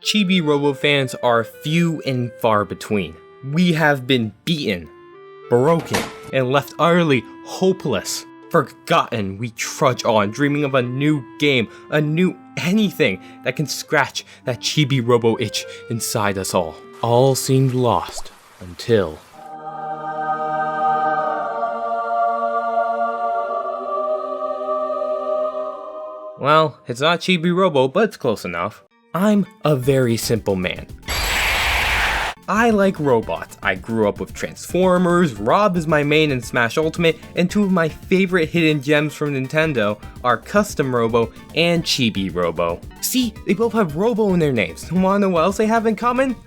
Chibi-Robo fans are few and far between. We have been beaten, broken, and left utterly hopeless. Forgotten, we trudge on, dreaming of a new game, a new anything that can scratch that Chibi-Robo itch inside us all. All seemed lost until... Well, it's not Chibi-Robo, but it's close enough. I'm a very simple man. I like robots. I grew up with Transformers, Rob is my main in Smash Ultimate, and two of my favorite hidden gems from Nintendo are Custom Robo and Chibi-Robo. See, they both have Robo in their names. Wanna know what else they have in common?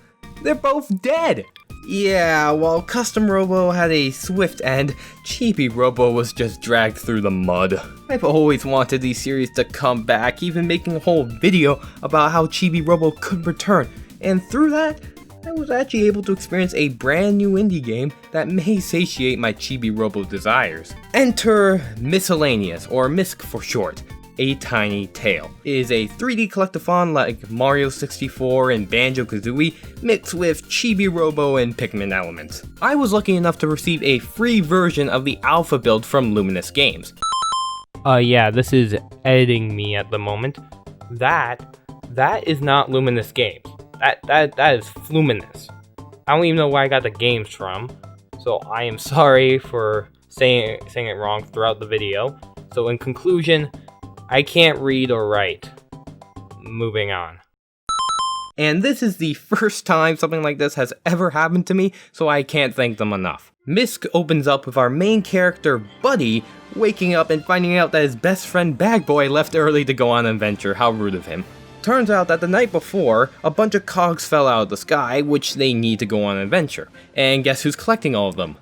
They're both dead! Yeah, while Custom Robo had a swift end, Chibi-Robo was just dragged through the mud. I've always wanted these series to come back, even making a whole video about how Chibi-Robo could return, and through that, I was actually able to experience a brand new indie game that may satiate my Chibi-Robo desires. Enter Miscellaneous, or Misc for short. A Tiny Tale. It is a 3D collectathon like Mario 64 and Banjo-Kazooie, mixed with Chibi-Robo and Pikmin elements. I was lucky enough to receive a free version of the alpha build from Fluminus Games. Yeah, this is editing me at the moment. That is not Fluminus Games. That is Fluminus. I don't even know where I got the games from, so I am sorry for saying it wrong throughout the video. So in conclusion, I can't read or write. Moving on. And this is the first time something like this has ever happened to me, so I can't thank them enough. Misc opens up with our main character, Buddy, waking up and finding out that his best friend Bag Boy left early to go on an adventure. How rude of him. Turns out that the night before, a bunch of cogs fell out of the sky, which they need to go on an adventure. And guess who's collecting all of them?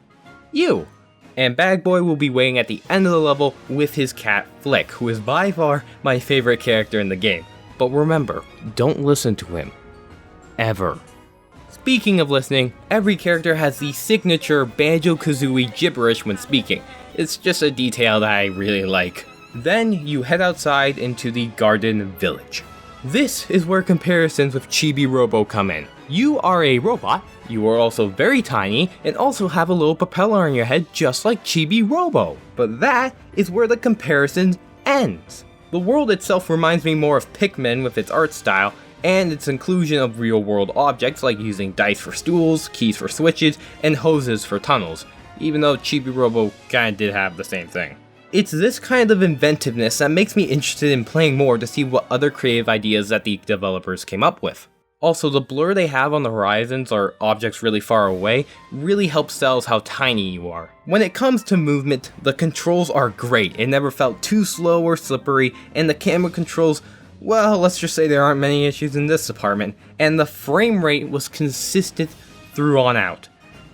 You! And Bag Boy will be waiting at the end of the level with his cat Flick, who is by far my favorite character in the game. But remember, don't listen to him. Ever. Speaking of listening, every character has the signature Banjo-Kazooie gibberish when speaking. It's just a detail that I really like. Then you head outside into the Garden Village. This is where comparisons with Chibi-Robo come in. You are a robot, you are also very tiny, and also have a little propeller on your head just like Chibi-Robo. But that is where the comparison ends. The world itself reminds me more of Pikmin with its art style, and its inclusion of real-world objects like using dice for stools, keys for switches, and hoses for tunnels, even though Chibi-Robo kinda did have the same thing. It's this kind of inventiveness that makes me interested in playing more to see what other creative ideas that the developers came up with. Also, the blur they have on the horizons or objects really far away really helps sell how tiny you are. When it comes to movement, the controls are great. It never felt too slow or slippery, and the camera controls, well, let's just say there aren't many issues in this department, and the frame rate was consistent through on out.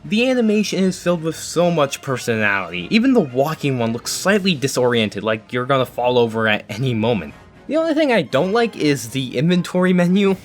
The animation is filled with so much personality. Even the walking one looks slightly disoriented, like you're gonna fall over at any moment. The only thing I don't like is the inventory menu.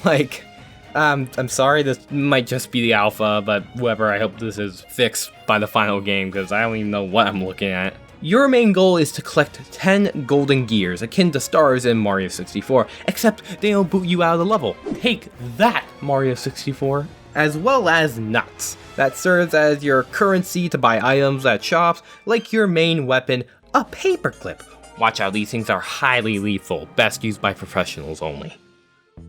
I'm sorry, this might just be the alpha, but whoever, I hope this is fixed by the final game, because I don't even know what I'm looking at. Your main goal is to collect 10 golden gears, akin to stars in Mario 64, except they don't boot you out of the level. Take that, Mario 64! As well as nuts, that serves as your currency to buy items at shops, like your main weapon, a paperclip. Watch out, these things are highly lethal, best used by professionals only.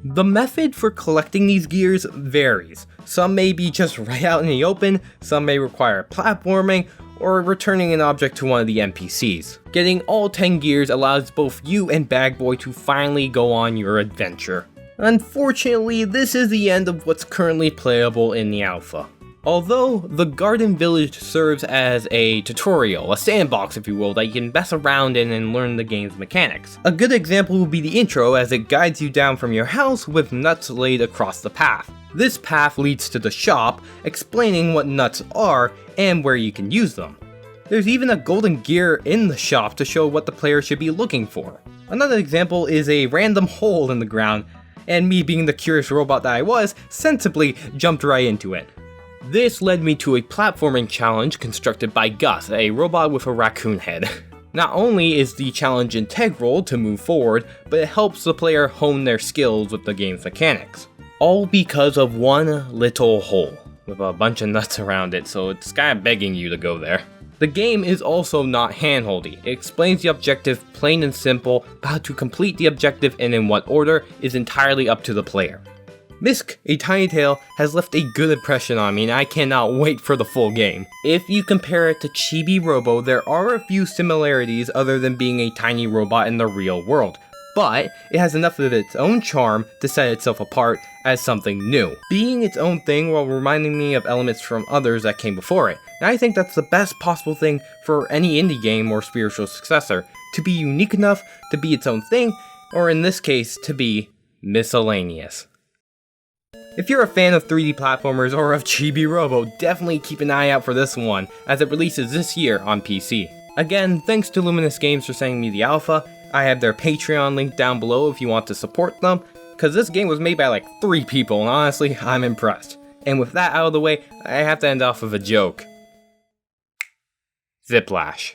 The method for collecting these gears varies. Some may be just right out in the open, some may require platforming, or returning an object to one of the NPCs. Getting all 10 gears allows both you and Bag Boy to finally go on your adventure. Unfortunately, this is the end of what's currently playable in the alpha. Although, the Garden Village serves as a tutorial, a sandbox if you will, that you can mess around in and learn the game's mechanics. A good example would be the intro, as it guides you down from your house with nuts laid across the path. This path leads to the shop, explaining what nuts are and where you can use them. There's even a golden gear in the shop to show what the player should be looking for. Another example is a random hole in the ground, and me being the curious robot that I was, sensibly jumped right into it. This led me to a platforming challenge constructed by Gus, a robot with a raccoon head. Not only is the challenge integral to move forward, but it helps the player hone their skills with the game's mechanics. all because of one little hole with a bunch of nuts around it, so it's kinda begging you to go there. The game is also not handholdy. It explains the objective plain and simple, but how to complete the objective and in what order is entirely up to the player. Misc, a tiny tail, has left a good impression on me and I cannot wait for the full game. If you compare it to Chibi-Robo, there are a few similarities other than being a tiny robot in the real world, but it has enough of its own charm to set itself apart as something new, being its own thing while reminding me of elements from others that came before it. And I think that's the best possible thing for any indie game or spiritual successor, to be unique enough to be its own thing, or in this case, to be miscellaneous. If you're a fan of 3D platformers or of Chibi-Robo, definitely keep an eye out for this one, as it releases this year on PC. Again, thanks to Fluminus Games for sending me the alpha. I have their Patreon link down below if you want to support them, cause this game was made by like 3 people and honestly, I'm impressed. And with that out of the way, I have to end off with a joke. Ziplash.